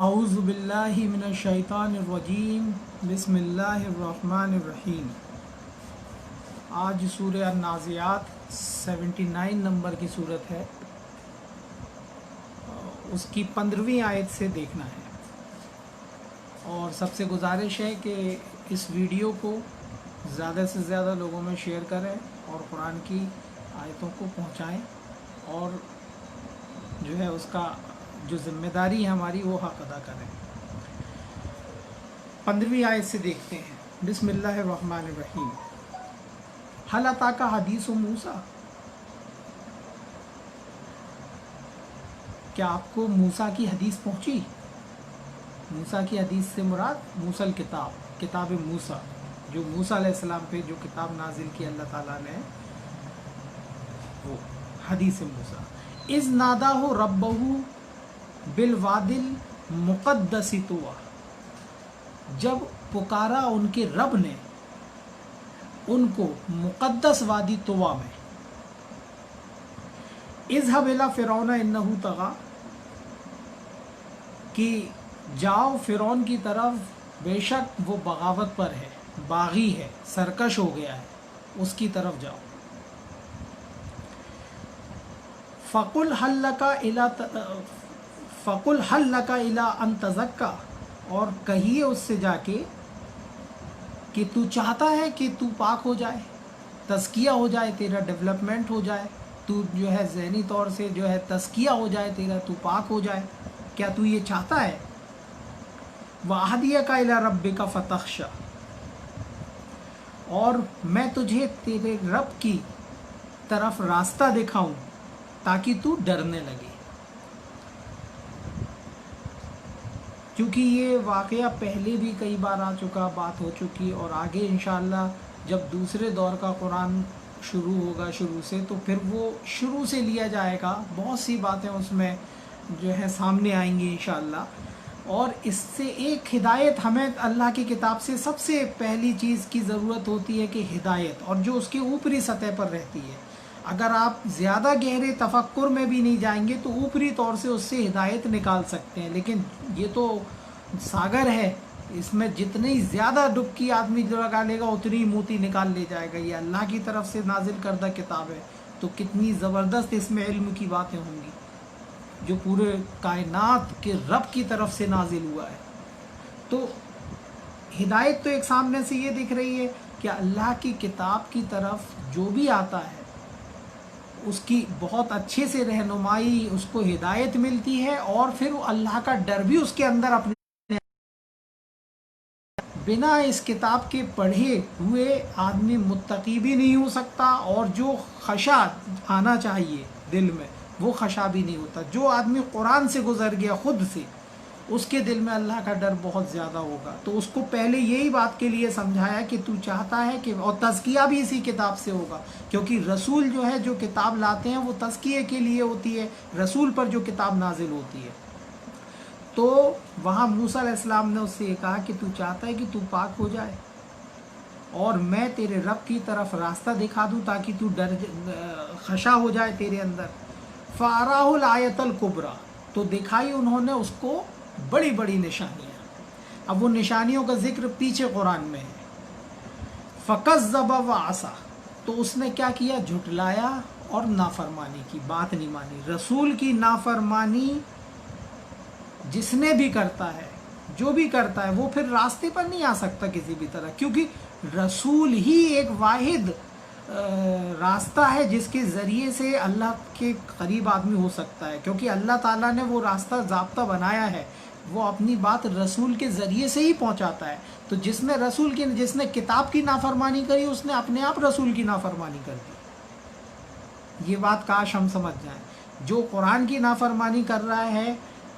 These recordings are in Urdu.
اعوذ باللہ من الشیطان الرجیم بسم اللہ الرحمن الرحیم۔ آج سورہ النازعات 79 نمبر کی صورت ہے، اس کی 15ویں آیت سے دیکھنا ہے، اور سب سے گزارش ہے کہ اس ویڈیو کو زیادہ سے زیادہ لوگوں میں شیئر کریں اور قرآن کی آیتوں کو پہنچائیں، اور جو ہے اس کا جو ذمہ داری ہے ہماری وہ حق ادا کریں۔ 15ویں آیت سے دیکھتے ہیں۔ بسم اللہ الرحمن الرحیم۔ هل اتاک حدیث موسیٰ، کیا آپ کو موسیٰ کی حدیث پہنچی؟ موسیٰ کی حدیث سے مراد موسیٰ الکتاب، کتاب موسیٰ، جو موسیٰ علیہ السلام پہ جو کتاب نازل کی اللہ تعالیٰ نے، وہ حدیث موسیٰ۔ اذ ناداہ ربہ بالواد المقدس طویٰ، جب پکارا ان کے رب نے ان کو مقدس وادی طویٰ میں۔ اذهب الی فرعون انہ طغیٰ، کہ جاؤ فرعون کی طرف، بے شک وہ بغاوت پر ہے، باغی ہے، سرکش ہو گیا ہے، اس کی طرف جاؤ۔ فقل هل لک الی ان تزکیٰ، اور کہیے اس سے جا کے کہ تو چاہتا ہے کہ تو پاک ہو جائے، تزکیہ ہو جائے، تیرا ڈیولپمنٹ ہو جائے، تو جو ہے ذہنی طور سے جو ہے تزکیہ ہو جائے تیرا، تو پاک ہو جائے، کیا تو یہ چاہتا ہے؟ وَأَهْدِيَكَ إِلَىٰ رَبِّكَ فَتَخْشَىٰ، اور میں تجھے تیرے رب کی طرف راستہ دکھاؤں تاکہ تو ڈرنے لگے۔ کیونکہ یہ واقعہ پہلے بھی کئی بار آ چکا، بات ہو چکی، اور آگے انشاءاللہ جب دوسرے دور کا قرآن شروع ہوگا شروع سے، تو پھر وہ شروع سے لیا جائے گا، بہت سی باتیں اس میں جو ہے سامنے آئیں گی انشاءاللہ۔ اور اس سے ایک ہدایت، ہمیں اللہ کی کتاب سے سب سے پہلی چیز کی ضرورت ہوتی ہے کہ ہدایت، اور جو اس کی اوپری سطح پر رہتی ہے۔ اگر آپ زیادہ گہرے تفکر میں بھی نہیں جائیں گے تو اوپری طور سے اس سے ہدایت نکال سکتے ہیں، لیکن یہ تو ساگر ہے، اس میں جتنی زیادہ ڈبکی آدمی لگا لے گا اتنی موتی نکال لے جائے گا۔ یہ اللہ کی طرف سے نازل کردہ کتاب ہے، تو کتنی زبردست اس میں علم کی باتیں ہوں گی، جو پورے کائنات کے رب کی طرف سے نازل ہوا ہے۔ تو ہدایت تو ایک سامنے سے یہ دکھ رہی ہے کہ اللہ کی کتاب کی طرف جو بھی آتا ہے اس کی بہت اچھے سے رہنمائی، اس کو ہدایت ملتی ہے، اور پھر اللہ کا ڈر بھی اس کے اندر اپنے بنا اس کتاب کے پڑھے ہوئے آدمی متقی بھی نہیں ہو سکتا، اور جو خشع آنا چاہیے دل میں وہ خشع بھی نہیں ہوتا۔ جو آدمی قرآن سے گزر گیا خود سے، اس کے دل میں اللہ کا ڈر بہت زیادہ ہوگا۔ تو اس کو پہلے یہی بات کے لیے سمجھایا کہ تو چاہتا ہے کہ، اور تزکیہ بھی اسی کتاب سے ہوگا، کیونکہ رسول جو ہے جو کتاب لاتے ہیں وہ تزکیے کے لیے ہوتی ہے، رسول پر جو کتاب نازل ہوتی ہے۔ تو وہاں موسیٰ علیہ السلام نے اس سے یہ کہا کہ تو چاہتا ہے کہ تو پاک ہو جائے، اور میں تیرے رب کی طرف راستہ دکھا دوں تاکہ تو خشع ہو جائے تیرے اندر۔ فَأَرَاهُ الْآيَةَ الْكُبْرىٰ، تو دکھائی انہوں نے اس کو بڑی بڑی نشانیاں۔ اب وہ نشانیوں کا ذکر پیچھے قرآن میں ہے۔ فَكَذَّبَ وَعَصَىٰ، تو اس نے کیا کیا؟ جھٹلایا اور نافرمانی کی، بات نہیں مانی۔ رسول کی نافرمانی جس نے بھی کرتا ہے، جو بھی کرتا ہے، وہ پھر راستے پر نہیں آ سکتا کسی بھی طرح، کیونکہ رسول ہی ایک واحد راستہ ہے جس کے ذریعے سے اللہ کے قریب آدمی ہو سکتا ہے، کیونکہ اللہ تعالیٰ نے وہ راستہ ضابطہ بنایا ہے، وہ اپنی بات رسول کے ذریعے سے ہی پہنچاتا ہے۔ تو جس نے کتاب کی نافرمانی کری، اس نے اپنے آپ رسول کی نافرمانی کر دی۔ یہ بات کاش ہم سمجھ جائیں۔ جو قرآن کی نافرمانی کر رہا ہے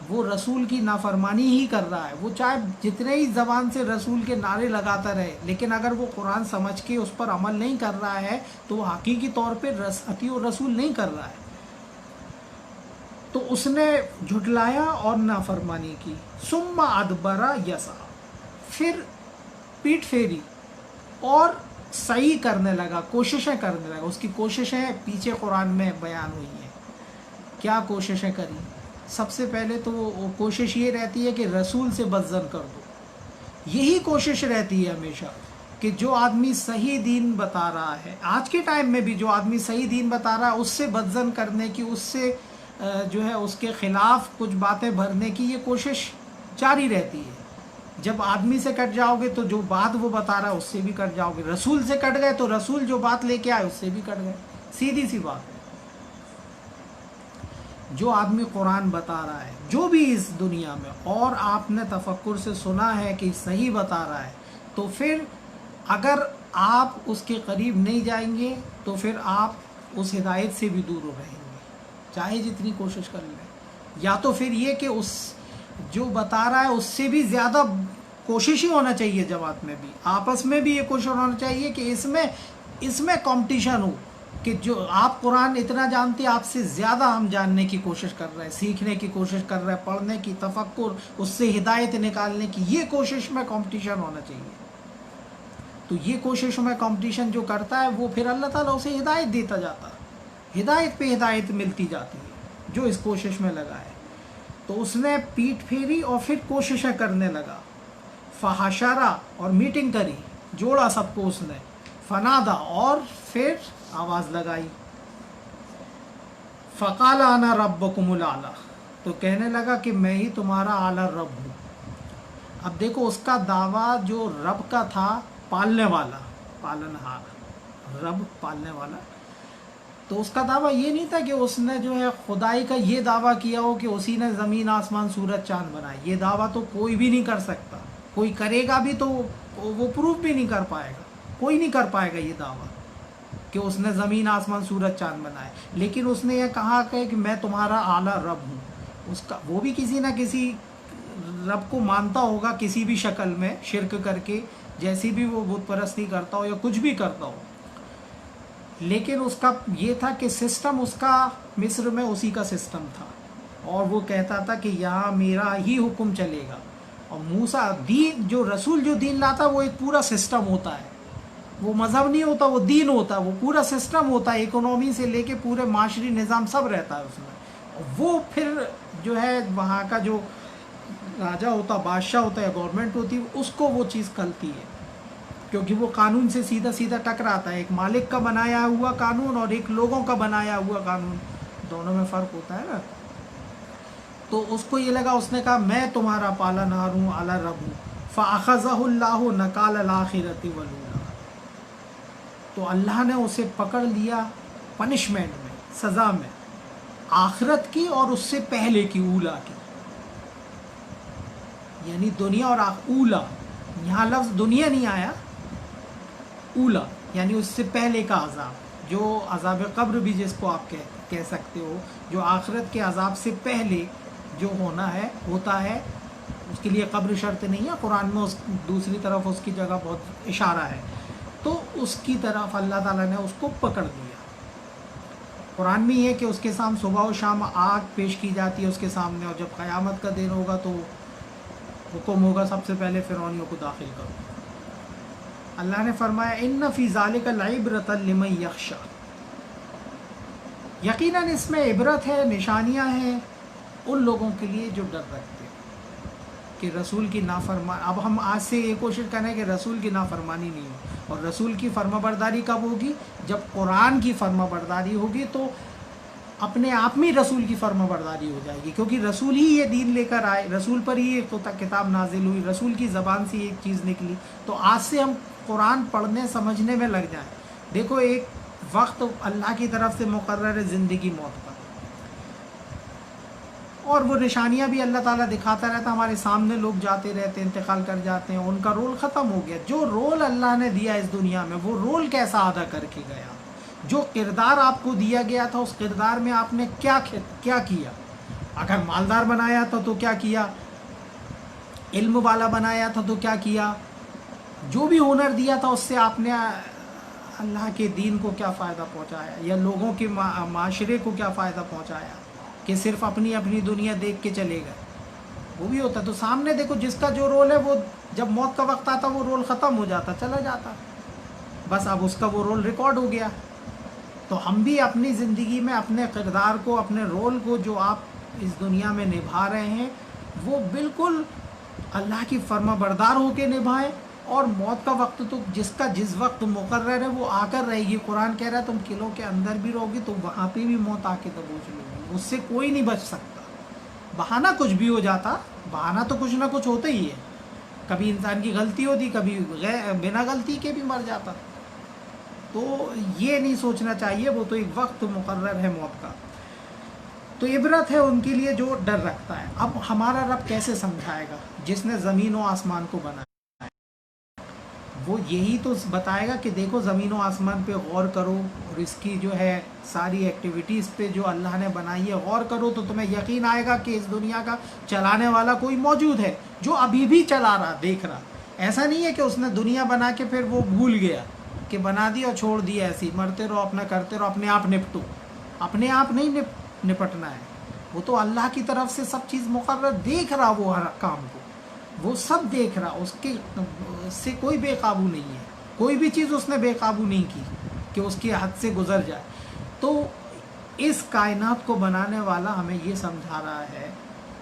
وہ رسول کی نافرمانی ہی کر رہا ہے، وہ چاہے جتنے ہی زبان سے رسول کے نعرے لگاتا رہے، لیکن اگر وہ قرآن سمجھ کے اس پر عمل نہیں کر رہا ہے تو وہ حقیقی طور پہ اطیع الرسول نہیں کر رہا ہے۔ تو اس نے جھٹلایا اور نافرمانی کی۔ ثم ادبر یسعی، پھر پیٹ پھیری اور سعی کرنے لگا، کوششیں کرنے لگا۔ اس کی کوششیں پیچھے قرآن میں بیان ہوئی ہیں، کیا کوششیں کری؟ سب سے پہلے تو کوشش یہ رہتی ہے کہ رسول سے بدظن کر دو. یہی کوشش رہتی ہے ہمیشہ کہ جو آدمی صحیح دین بتا رہا ہے، آج کے ٹائم میں بھی جو آدمی صحیح دین بتا رہا ہے، اس سے بدظن کرنے کی، اس سے جو ہے اس کے خلاف کچھ باتیں بھرنے کی، یہ کوشش جاری رہتی ہے. جب آدمی سے کٹ جاؤ گے تو جو بات وہ بتا رہا ہے اس سے بھی کٹ جاؤ گے. رسول سے کٹ گئے تو رسول جو بات لے کے آئے اس سے بھی کٹ گئے. سیدھی سی بات ہے. جو آدمی قرآن بتا رہا ہے جو بھی اس دنیا میں، اور آپ نے تفکر سے سنا ہے کہ صحیح بتا رہا ہے، تو پھر اگر آپ اس کے قریب نہیں جائیں گے تو پھر آپ اس ہدایت سے بھی دور رہیں گے، چاہے جتنی کوشش کر لیں. یا تو پھر یہ کہ اس جو بتا رہا ہے اس سے بھی زیادہ کوشش ہی ہونا چاہیے. جماعت میں بھی آپس میں بھی یہ کوشش ہونا چاہیے کہ اس میں کمپٹیشن ہو کہ جو آپ قرآن اتنا جانتے ہیں، آپ سے زیادہ ہم جاننے کی کوشش کر رہے ہیں، سیکھنے کی کوشش کر رہے ہیں، پڑھنے کی، تفکر، اس سے ہدایت نکالنے کی، یہ کوشش میں کمپٹیشن ہونا چاہیے. تو یہ کوشش میں کمپٹیشن جو کرتا ہے وہ پھر اللہ تعالیٰ اسے ہدایت دیتا جاتا ہے، ہدایت پہ ہدایت ملتی جاتی ہے جو اس کوشش میں لگا ہے. تو اس نے پیٹھ پھیری اور پھر کوششیں کرنے لگا. فحشرہ اور میٹنگ کری، جوڑا سب کو اس نے. فنادا اور پھر آواز لگائی. فقال انا ربکم الاعلی، تو کہنے لگا کہ میں ہی تمہارا اعلیٰ رب ہوں. اب دیکھو اس کا دعویٰ جو رب کا تھا، پالنے والا، پالنہار، رب پالنے والا، تو اس کا دعویٰ یہ نہیں تھا کہ اس نے جو ہے خدائی کا یہ دعویٰ کیا ہو کہ اسی نے زمین آسمان سورج چاند بنائے. یہ دعویٰ تو کوئی بھی نہیں کر سکتا. کوئی کرے گا بھی تو وہ پروف بھی نہیں کر پائے گا. کوئی نہیں کر پائے گا یہ دعویٰ کہ اس نے زمین آسمان سورج چاند بنائے. لیکن اس نے یہ کہا کہ میں تمہارا اعلیٰ رب ہوں. اس کا وہ بھی کسی نہ کسی رب کو مانتا ہوگا کسی بھی شکل میں، شرک کر کے، جیسی بھی وہ بت پرستی کرتا ہو یا کچھ بھی کرتا ہو. لیکن اس کا یہ تھا کہ سسٹم اس کا مصر میں اسی کا سسٹم تھا، اور وہ کہتا تھا کہ یہاں میرا ہی حکم چلے گا. اور موسیٰ دین، جو رسول جو دین لاتا وہ ایک پورا سسٹم ہوتا ہے. وہ مذہب نہیں ہوتا، وہ دین ہوتا ہے. وہ پورا سسٹم ہوتا ہے، اکنومی سے لے کے پورے معاشری نظام سب رہتا ہے اس میں. وہ پھر جو ہے وہاں کا جو راجہ ہوتا، بادشاہ ہوتا ہے، گورنمنٹ ہوتی ہے، اس کو وہ چیز کھلتی ہے، کیونکہ وہ قانون سے سیدھا سیدھا ٹکراتا ہے. ایک مالک کا بنایا ہوا قانون اور ایک لوگوں کا بنایا ہوا قانون، دونوں میں فرق ہوتا ہے نا. تو اس کو یہ لگا، اس نے کہا میں تمہارا پالنہار ہوں، اعلیٰ رب ہوں. فَأَخَذَهُ اللَّهُ نَكَالَ الْآخِرَةِ وَالْأُولَىٰ، تو اللہ نے اسے پکڑ لیا پنشمنٹ میں، سزا میں، آخرت کی اور اس سے پہلے کی، اولا کی. یعنی دنیا اور اولا، یہاں لفظ دنیا نہیں آیا، اولا یعنی اس سے پہلے کا عذاب، جو عذاب قبر بھی جس کو آپ کہہ سکتے ہو، جو آخرت کے عذاب سے پہلے جو ہونا ہے، ہوتا ہے. اس کے لیے قبر شرط نہیں ہے، قرآن میں دوسری طرف اس کی جگہ بہت اشارہ ہے. تو اس کی طرف اللہ تعالیٰ نے اس کو پکڑ دیا. قرآن میں یہ کہ اس کے سامنے صبح و شام آگ پیش کی جاتی ہے اس کے سامنے، اور جب قیامت کا دن ہوگا تو حکم ہوگا سب سے پہلے فرعونیوں کو داخل کرو. اللہ نے فرمایا ان فی ذالک لعبرۃ لمن یخشی، یقیناً اس میں عبرت ہے، نشانیاں ہیں ان لوگوں کے لیے جو ڈر رکھتے ہیں کہ رسول کی نافرمانی. اب ہم آج سے یہ کوشش کریں کہ رسول کی نافرمانی نہیں ہو. اور رسول کی فرما برداری کب ہوگی؟ جب قرآن کی فرما برداری ہوگی تو اپنے آپ میں رسول کی فرما برداری ہو جائے گی، کیونکہ رسول ہی یہ دین لے کر آئے، رسول پر ہی یہ کتاب نازل ہوئی، رسول کی زبان سے یہ چیز نکلی. تو آج سے ہم قرآن پڑھنے سمجھنے میں لگ جائیں. دیکھو ایک وقت اللہ کی طرف سے مقرر ہے زندگی موت کا، اور وہ نشانیاں بھی اللہ تعالیٰ دکھاتا رہتا. ہمارے سامنے لوگ جاتے رہتے ہیں، انتقال کر جاتے ہیں، ان کا رول ختم ہو گیا. جو رول اللہ نے دیا اس دنیا میں، وہ رول کیسا ادا کر کے گیا؟ جو کردار آپ کو دیا گیا تھا اس کردار میں آپ نے کیا کیا؟ اگر مالدار بنایا تھا تو کیا کیا؟ علم والا بنایا تھا تو کیا کیا؟ جو بھی ہنر دیا تھا اس سے آپ نے اللہ کے دین کو کیا فائدہ پہنچایا، یا لوگوں کے معاشرے کو کیا فائدہ پہنچایا؟ کہ صرف اپنی اپنی دنیا دیکھ کے چلے گئے. وہ بھی ہوتا. تو سامنے دیکھو جس کا جو رول ہے، وہ جب موت کا وقت آتا وہ رول ختم ہو جاتا، چلا جاتا، بس اب اس کا وہ رول ریکارڈ ہو گیا. تو ہم بھی اپنی زندگی میں اپنے کردار کو، اپنے رول کو جو آپ اس دنیا میں نبھا رہے ہیں وہ بالکل اللہ کی فرما بردار ہو کے نبھائیں، اور موت کا وقت تو جس کا جس وقت مقرر ہے وہ آ کر رہے گی۔ قرآن کہہ رہا ہے تم قلعوں کے اندر بھی رہو گی تو وہاں پہ بھی موت آ کے دبوچ لے گی، اس سے کوئی نہیں بچ سکتا۔ بہانہ کچھ بھی ہو جاتا، بہانہ تو کچھ نہ کچھ ہوتا ہی ہے، کبھی انسان کی غلطی ہوتی، کبھی بنا غلطی کے بھی مر جاتا، تو یہ نہیں سوچنا چاہیے، وہ تو ایک وقت مقرر ہے موت کا۔ تو عبرت ہے ان کے لیے جو ڈر رکھتا ہے۔ اب ہمارا رب کیسے سمجھائے گا جس نے زمین و آسمان کو بنایا؟ وہ یہی تو بتائے گا کہ دیکھو زمین و آسمان پہ غور کرو، اور اس کی جو ہے ساری ایکٹیویٹیز پہ جو اللہ نے بنائی ہے غور کرو، تو تمہیں یقین آئے گا کہ اس دنیا کا چلانے والا کوئی موجود ہے جو ابھی بھی چلا رہا، دیکھ رہا۔ ایسا نہیں ہے کہ اس نے دنیا بنا کے پھر وہ بھول گیا کہ بنا دی اور چھوڑ دیا، ایسے ہی مرتے رہو، اپنا کرتے رہو، اپنے آپ نپٹو۔ اپنے آپ نہیں نپٹنا ہے، وہ تو اللہ کی طرف سے سب چیز مقرر، دیکھ رہا وہ ہر کام کو، وہ سب دیکھ رہا، اس سے کوئی بے قابو نہیں ہے، کوئی بھی چیز اس نے بے قابو نہیں کی کہ اس کی حد سے گزر جائے۔ تو اس کائنات کو بنانے والا ہمیں یہ سمجھا رہا ہے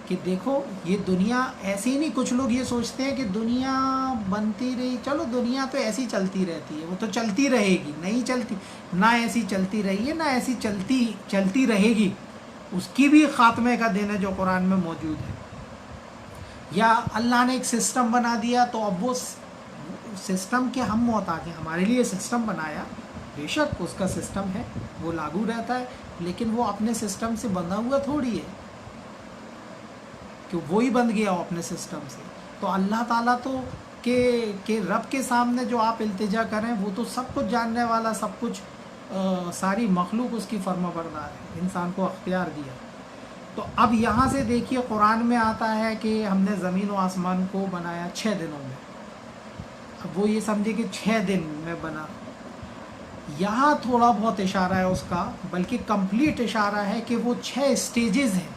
کہ دیکھو یہ دنیا ایسی نہیں، کچھ لوگ یہ سوچتے ہیں کہ دنیا بنتی رہی، چلو دنیا تو ایسی چلتی رہتی ہے، وہ تو چلتی رہے گی، نہیں چلتی، نہ ایسی چلتی رہی ہے، نہ ایسی چلتی رہے گی، اس کی بھی خاتمے کا دن ہے جو قرآن میں موجود ہے۔ یا اللہ نے ایک سسٹم بنا دیا تو اب وہ سسٹم کے ہم محتاج ہیں، ہمارے لیے سسٹم بنایا، بے شک اس کا سسٹم ہے، وہ لاگو رہتا ہے، لیکن وہ اپنے سسٹم سے بندھا ہوا تھوڑی ہے کہ وہی بندھ گیا ہو اپنے سسٹم سے۔ تو اللہ تعالیٰ تو کہ رب کے سامنے جو آپ التجا کریں، وہ تو سب کچھ جاننے والا، سب کچھ ساری مخلوق اس کی فرما بردار ہے، انسان کو اختیار دیا۔ تو اب یہاں سے دیکھیے قرآن میں آتا ہے کہ ہم نے زمین و آسمان کو بنایا 6 دنوں میں، اب وہ یہ سمجھے کہ 6 دن میں بنا، یہاں تھوڑا بہت اشارہ ہے اس کا، بلکہ کمپلیٹ اشارہ ہے کہ وہ 6 سٹیجز ہیں،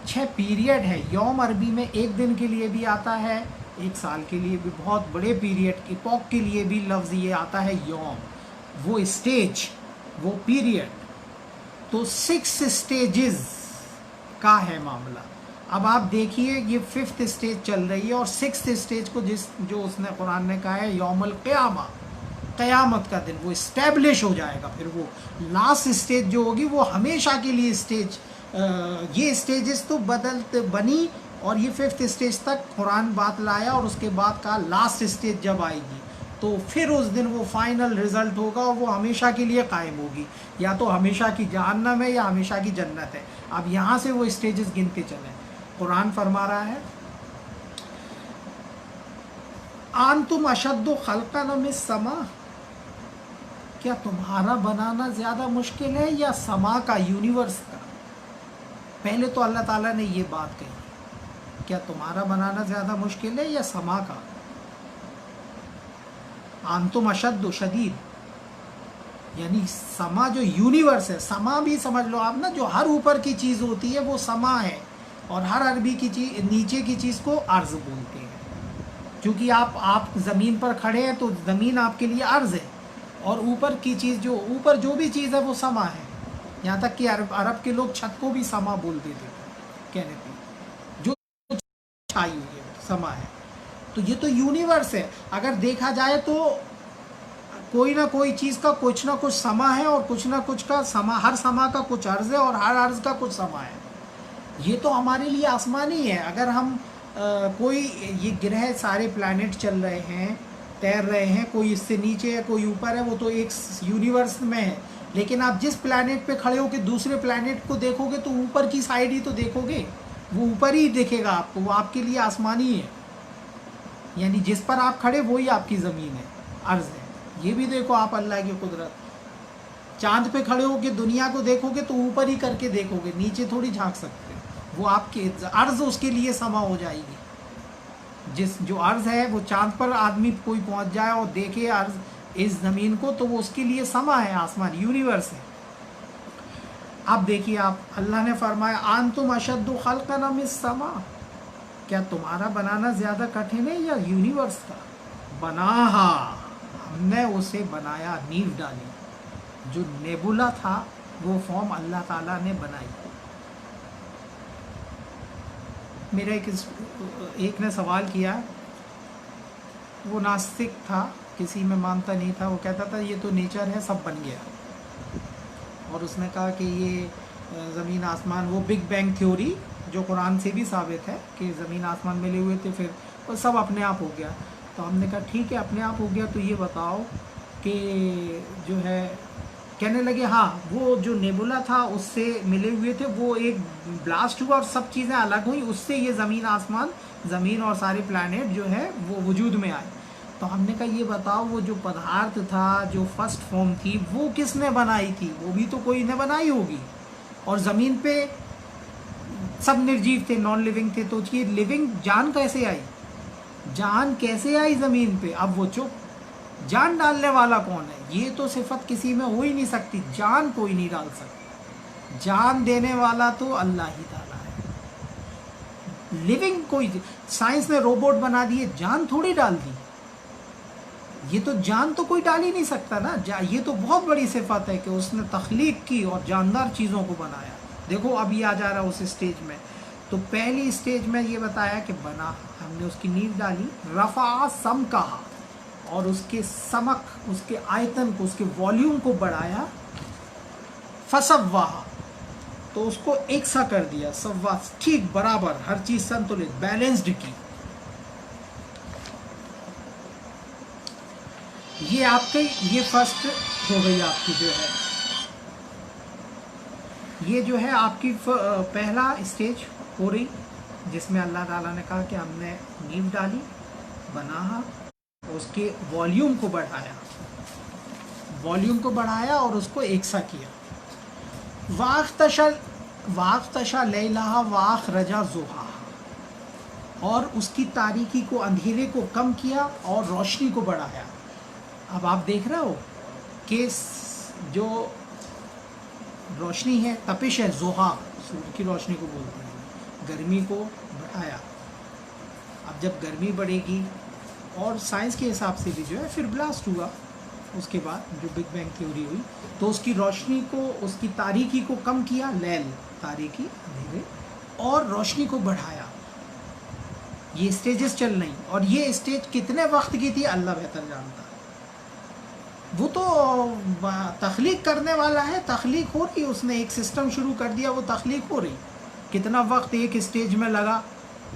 6 پیریڈ ہے۔ یوم عربی میں ایک دن کے لیے بھی آتا ہے، ایک سال کے لیے بھی، بہت بڑے پیریڈ ایپوک کے لیے بھی لفظ یہ آتا ہے یوم، وہ اسٹیج، وہ پیریڈ۔ تو 6 سٹیجز کا ہے معاملہ۔ اب آپ دیکھیے یہ 5th اسٹیج چل رہی ہے، اور 6th اسٹیج کو جو اس نے قرآن نے کہا ہے یوم القیامہ، قیامت کا دن، وہ اسٹیبلش ہو جائے گا۔ پھر وہ لاسٹ اسٹیج جو ہوگی وہ ہمیشہ کے لیے اسٹیج، یہ اسٹیجز تو بنی، اور یہ 5th اسٹیج تک قرآن بات لایا، اور اس کے بعد کہا لاسٹ اسٹیج جب آئے گی تو پھر اس دن وہ فائنل رزلٹ ہوگا، اور وہ ہمیشہ کے لیے قائم ہوگی، یا تو ہمیشہ کی جہنم ہے یا ہمیشہ کی جنت ہے۔ اب یہاں سے وہ اسٹیجز گنتے چلیں۔ قرآن فرما رہا ہے انتم اشد خلقا من السماء، کیا تمہارا بنانا زیادہ مشکل ہے یا سما کا، یونیورس کا؟ پہلے تو اللہ تعالیٰ نے یہ بات کہی، کیا تمہارا بنانا زیادہ مشکل ہے یا سما کا؟ انتم اشد، شدید، یعنی سما جو یونیورس ہے، سما بھی سمجھ لو آپ نا، جو ہر اوپر کی چیز ہوتی ہے وہ سما ہے، اور ہر عربی کی چیز، نیچے کی چیز کو عرض بولتے ہیں، کیونکہ آپ زمین پر کھڑے ہیں تو زمین آپ کے لیے عرض ہے، اور اوپر کی چیز، جو اوپر جو بھی چیز ہے وہ سما ہے۔ یہاں تک کہ عرب کے لوگ چھت کو بھی سما بول دیتے تھے، کہنے تھے جو چھائی ہوئی ہے سما ہے۔ تو یہ تو یونیورس ہے، اگر دیکھا جائے تو کوئی نہ کوئی چیز کا کچھ نہ کچھ سما ہے، اور کچھ نہ کچھ کا سما، ہر سما کا کچھ عرض ہے، اور ہر عرض کا کچھ سما ہے۔ یہ تو ہمارے لیے آسمانی ہے، اگر ہم کوئی یہ گرہ سارے پلانٹ چل رہے ہیں، تیر رہے ہیں، کوئی اس سے نیچے ہے کوئی اوپر ہے، وہ تو ایک یونیورس میں ہے، لیکن آپ جس پلانٹ پہ کھڑے ہو کے دوسرے پلانٹ کو دیکھو گے تو اوپر کی سائڈ ہی تو دیکھو گے، وہ اوپر ہی دیکھے گا آپ کو، وہ آپ کے لیے آسمانی ہے، یعنی جس پر آپ کھڑے وہی آپ کی زمین ہے، عرض ہے۔ یہ بھی دیکھو آپ اللہ کی قدرت، چاند پہ کھڑے ہو کے دنیا کو دیکھو گے تو اوپر ہی کر کے دیکھو گے، نیچے تھوڑی جھانک سکتے، وہ آپ کی عرض اس کے لیے سما ہو جائے گی۔ جو عرض ہے وہ چاند پر آدمی کوئی پہنچ جائے اور دیکھے عرض اس زمین کو، تو وہ اس کے لیے سما ہے، آسمان، یونیورس ہے۔ اب دیکھیے آپ، اللہ نے فرمایا انتم اشد خلقا من السماء، کیا تمہارا بنانا زیادہ کٹھن ہے یا یونیورس کا؟ بناہا، ہم نے اسے بنایا، نیو ڈالی، جو نیبولا تھا وہ فارم اللہ تعالیٰ نے بنائی، میرا ایک نے سوال کیا، وہ ناستک تھا، کسی میں مانتا نہیں تھا، وہ کہتا تھا یہ تو نیچر ہے، سب بن گیا، اور اس نے کہا کہ یہ زمین آسمان، وہ بگ بینگ تھیوری جو قرآن سے بھی ثابت ہے کہ زمین آسمان ملے ہوئے تھے، پھر وہ سب اپنے آپ ہو گیا. تو ہم نے کہا ٹھیک ہے اپنے آپ ہو گیا، تو یہ بتاؤ کہ جو ہے، کہنے لگے ہاں وہ جو نیبولا تھا اس سے ملے ہوئے تھے، وہ ایک بلاسٹ ہوا اور سب چیزیں الگ ہوئیں، اس سے یہ زمین آسمان، زمین اور سارے پلانٹ جو ہے وہ وجود میں آئے. تو ہم نے کہا یہ بتاؤ وہ جو پدارتھ تھا، جو فرسٹ فارم تھی، وہ کس نے بنائی تھی؟ وہ بھی تو کوئی نے بنائی ہوگی. اور زمین پہ سب نرجیو تھے، نان لیونگ تھے، تو یہ لیونگ جان کیسے آئی؟ جان کیسے آئی زمین پہ؟ اب وہ چپ. جان ڈالنے والا کون ہے؟ یہ تو صفت کسی میں ہو ہی نہیں سکتی، جان کوئی نہیں ڈال سکتا. جان دینے والا تو اللہ ہی تعالیٰ ہے. لیونگ کوئی، سائنس نے روبوٹ بنا دیے، جان تھوڑی ڈال دی. یہ تو جان تو کوئی ڈال ہی نہیں سکتا نا. یہ تو بہت بڑی صفت ہے کہ اس نے تخلیق کی اور جاندار چیزوں کو بنایا. دیکھو اب یہ آ جا رہا اس اسٹیج میں. تو پہلی اسٹیج میں یہ بتایا کہ بنا، ہم نے اس کی نیو ڈالی، رفع سم کہا، اور اس کے سمک، اس کے آیتن کو، اس کے والیوم کو بڑھایا، فسواہا، تو اس کو ایک سا کر دیا، سوا ٹھیک برابر، ہر چیز سنتولت، بیلنسڈ کی. یہ آپ کے، یہ فرسٹ ہو گئی آپ کی جو ہے، یہ جو ہے آپ کی پہلا اسٹیج ہو رہی، جس میں اللہ تعالیٰ نے کہا کہ ہم نے نیو ڈالی، بنا، اس کے والیوم کو بڑھایا، والیوم کو بڑھایا اور اس کو ایک سا کیا. واغطش لیلہا واخرج ضحاہا، اور اس کی تاریکی کو، اندھیرے کو کم کیا اور روشنی کو بڑھایا. اب آپ دیکھ رہے ہو کہ جو روشنی ہے، تپش ہے، ضحا سورج کی روشنی کو بولتے ہیں، گرمی کو بڑھایا. اب جب گرمی بڑھے گی، اور سائنس کے حساب سے بھی جو ہے پھر بلاسٹ ہوا، اس کے بعد جو بگ بینگ تھیوری ہوئی، تو اس کی روشنی کو، اس کی تاریکی کو کم کیا، لیل تاریکی اندھیرے، اور روشنی کو بڑھایا. یہ اسٹیجز چل رہی، اور یہ اسٹیج کتنے وقت کی تھی اللہ بہتر جانتا ہے. وہ تو تخلیق کرنے والا ہے، تخلیق ہو رہی، اس نے ایک سسٹم شروع کر دیا، وہ تخلیق ہو رہی. کتنا وقت ایک اسٹیج میں لگا،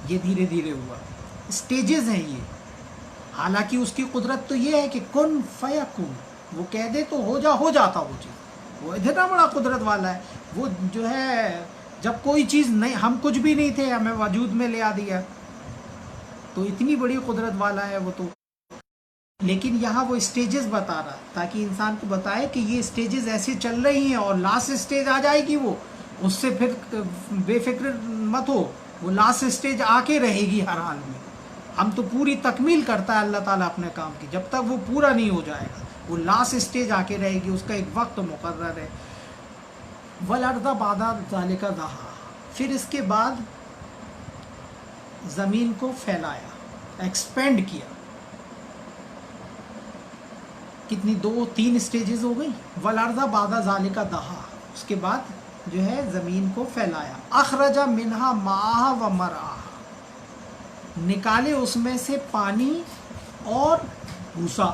یہ دھیرے دھیرے ہوا. اسٹیجز ہیں یہ. حالانکہ اس کی قدرت تو یہ ہے کہ کن فیکون، وہ کہہ دے تو ہو جاتا وہ چیز. وہ اتنا بڑا قدرت والا ہے. وہ جو ہے جب کوئی چیز نہیں، ہم کچھ بھی نہیں تھے، ہمیں وجود میں لے آ دیا، تو اتنی بڑی قدرت والا ہے وہ تو. لیکن یہاں وہ اسٹیجز بتا رہا تاکہ انسان کو بتائے کہ یہ اسٹیجز ایسے چل رہی ہیں، اور لاسٹ اسٹیج آ جائے گی، وہ اس سے پھر بے فکر مت ہو، وہ لاسٹ اسٹیج آ کے رہے گی ہر حال میں. ہم تو پوری تکمیل کرتا ہے اللہ تعالیٰ اپنے کام کی، جب تک وہ پورا نہیں ہو جائے گا وہ لاسٹ اسٹیج آ کے رہے گی، اس کا ایک وقت مقرر ہے. وَالْأَرْضَ بَعْدَ ذَلِكَ دَحَاهَا، پھر اس کے بعد زمین کو پھیلایا، ایکسپینڈ کیا. کتنی، 2-3 اسٹیجز ہو گئی. وَالْأَرْضَ بَعْدَ ذَلِكَ دَحَاهَا، اس کے بعد جو ہے زمین کو پھیلایا. اخرج منہا ماءها ومرعاها، نکالے اس میں سے پانی اور بھوسا.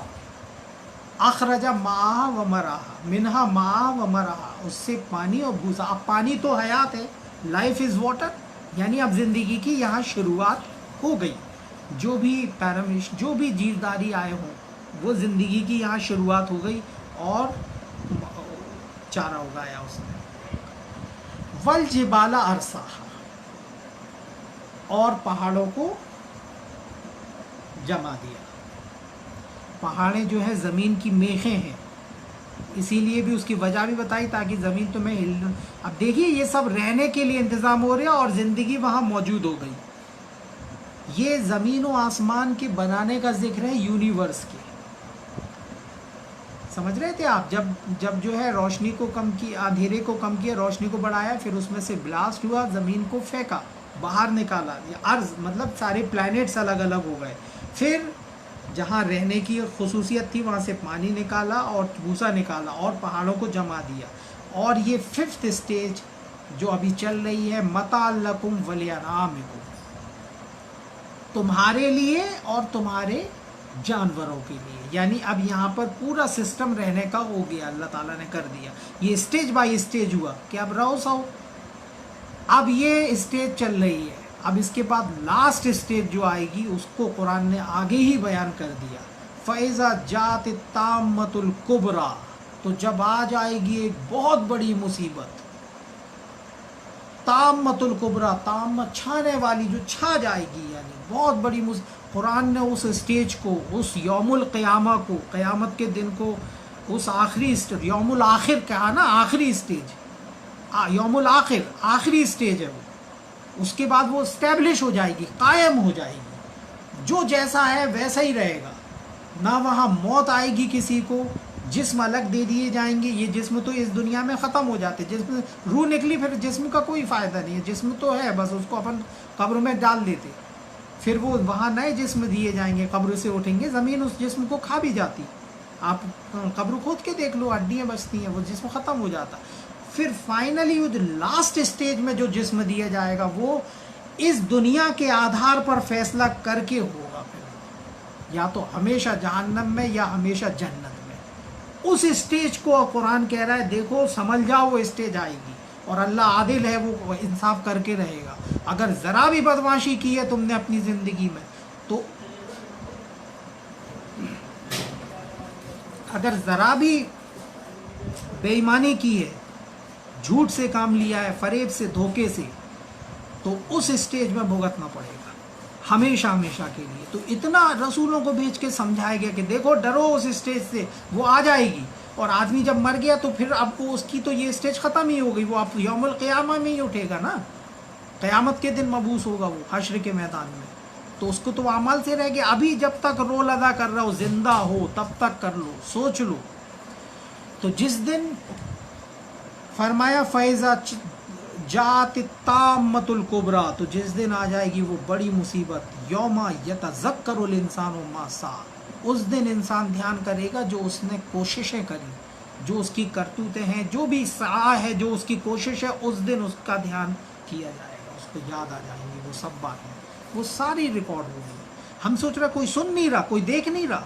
اخرج ماءها ومرعاها، منہا ماء ومرعاها، اس سے پانی اور بھوسا. اب پانی تو حیات ہے، لائف از واٹر، یعنی اب زندگی کی یہاں شروعات ہو گئی. جو بھی پیرامش، جو بھی جیوداری آئے ہوں، وہ زندگی کی یہاں شروعات ہو گئی، اور چارہ اگایا اس نے. والجبال ارساہا، اور پہاڑوں کو جما دیا. پہاڑیں جو ہیں زمین کی میخیں ہیں، اسی لیے بھی اس کی وجہ بھی بتائی تاکہ زمین تمہیں ہل. اب دیکھیے یہ سب رہنے کے لیے انتظام ہو رہا، اور زندگی وہاں موجود ہو گئی. یہ زمین و آسمان کے بنانے کا ذکر ہے، یونیورس کے. سمجھ رہے تھے آپ؟ جب جو ہے روشنی کو کم کیا، اندھیرے کو کم کیا، روشنی کو بڑھایا، پھر اس میں سے بلاسٹ ہوا، زمین کو پھینکا، باہر نکالا. یہ ارض مطلب سارے پلانٹس الگ الگ ہو گئے. پھر جہاں رہنے کی خصوصیت تھی وہاں سے پانی نکالا اور بھوسا نکالا، اور پہاڑوں کو جما دیا. اور یہ 5th اسٹیج جو ابھی چل رہی ہے، متاع لکم ولانعامکم، تمہارے لیے اور تمہارے جانوروں کے لیے. یعنی اب یہاں پر پورا سسٹم رہنے کا ہو گیا، اللہ تعالیٰ نے کر دیا. یہ اسٹیج بائی اسٹیج ہوا کہ اب رہو سہو. اب یہ اسٹیج چل رہی ہے. اب اس کے بعد لاسٹ اسٹیج جو آئے گی اس کو قرآن نے آگے ہی بیان کر دیا. فَإِذَا جَاءَتِ الطَّامَّةُ الْكُبْرَى، تو جب آ جائے گی ایک بہت بڑی مصیبت. طامۃ الکبریٰ، طامت چھانے والی، جو چھا جائے گی، یعنی بہت بڑی قرآن نے اس اسٹیج کو، اس یوم القیامہ کو، قیامت کے دن کو، اس آخری اسٹیج، یوم الآخر کہا نا، آخری اسٹیج، یوم الآخر آخری اسٹیج ہے وہ. اس کے بعد وہ اسٹیبلش ہو جائے گی، قائم ہو جائے گی. جو جیسا ہے ویسا ہی رہے گا. نہ وہاں موت آئے گی کسی کو، جسم الگ دے دیے جائیں گے. یہ جسم تو اس دنیا میں ختم ہو جاتے، جسم روح نکلی پھر جسم کا کوئی فائدہ نہیں ہے. جسم تو ہے، بس اس کو اپن قبر میں ڈال دیتے، پھر وہ وہاں نئے جسم دیے جائیں گے. قبر سے اٹھیں گے، زمین اس جسم کو کھا بھی جاتی. آپ قبر کھود کے دیکھ لو، ہڈیاں بچتی ہیں، وہ جسم ختم ہو جاتا. پھر فائنلی وہ لاسٹ اسٹیج میں جو جسم دیا جائے گا وہ اس دنیا کے آدھار پر فیصلہ کر کے ہوگا. پھر یا تو ہمیشہ جہنم میں یا ہمیشہ جنت میں. اس اسٹیج کو قرآن کہہ رہا ہے دیکھو سمجھ جاؤ، وہ اسٹیج آئے گی اور اللہ عادل ہے، وہ انصاف کر کے رہے گا. اگر ذرا بھی بدمعاشی کی ہے تم نے اپنی زندگی میں، تو اگر ذرا بھی بے ایمانی کی ہے، جھوٹ سے کام لیا ہے، فریب سے، دھوکے سے، تو اس اسٹیج میں بھگتنا پڑے گا ہمیشہ ہمیشہ کے لیے. تو اتنا رسولوں کو بھیج کے سمجھایا گیا کہ دیکھو ڈرو اس اسٹیج سے، وہ آ جائے گی. اور آدمی جب مر گیا تو پھر اب کو اس کی تو یہ اسٹیج ختم ہی ہو گئی. وہ اب یوم القیامہ میں ہی اٹھے گا نا، قیامت کے دن مبعوث ہوگا وہ حشر کے میدان میں. تو اس کو تو اعمال سے رہ گیا. ابھی جب تک رول ادا کر رہا ہو، زندہ ہو، تب تک کر لو، سوچ لو. تو جس دن فرمایا فَإِذَا جَاءَتِ الطَّامَّةُ الْكُبْرَى، تو جس دن آ جائے گی وہ بڑی مصیبت. یوم یتذکر الانسان ما سعی، اس دن انسان دھیان کرے گا جو اس نے کوششیں کری، جو اس کی کرتوتیں ہیں، جو بھی سعی ہے، جو اس کی کوشش ہے، اس دن اس کا دھیان کیا جائے گا، اس کو یاد آ جائیں گی وہ سب باتیں، وہ ساری ریکارڈ ہوگی. ہم سوچ رہے کوئی سن نہیں رہا، کوئی دیکھ نہیں رہا.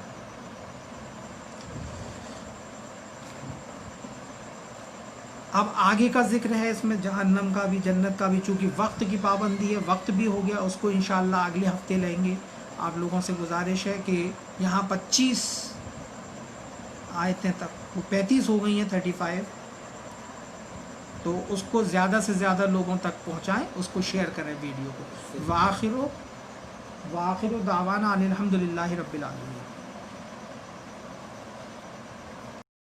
اب آگے کا ذکر ہے اس میں جہنم کا بھی، جنت کا بھی. چونکہ وقت کی پابندی ہے، وقت بھی ہو گیا، اس کو انشاءاللہ اگلے ہفتے لیں گے. آپ لوگوں سے گزارش ہے کہ یہاں 25 آیتیں تک، وہ 35 ہو گئی ہیں، 35، تو اس کو زیادہ سے زیادہ لوگوں تک پہنچائیں، اس کو شیئر کریں ویڈیو کو. وآخر دعوانا ان الحمد للہ رب العالمین.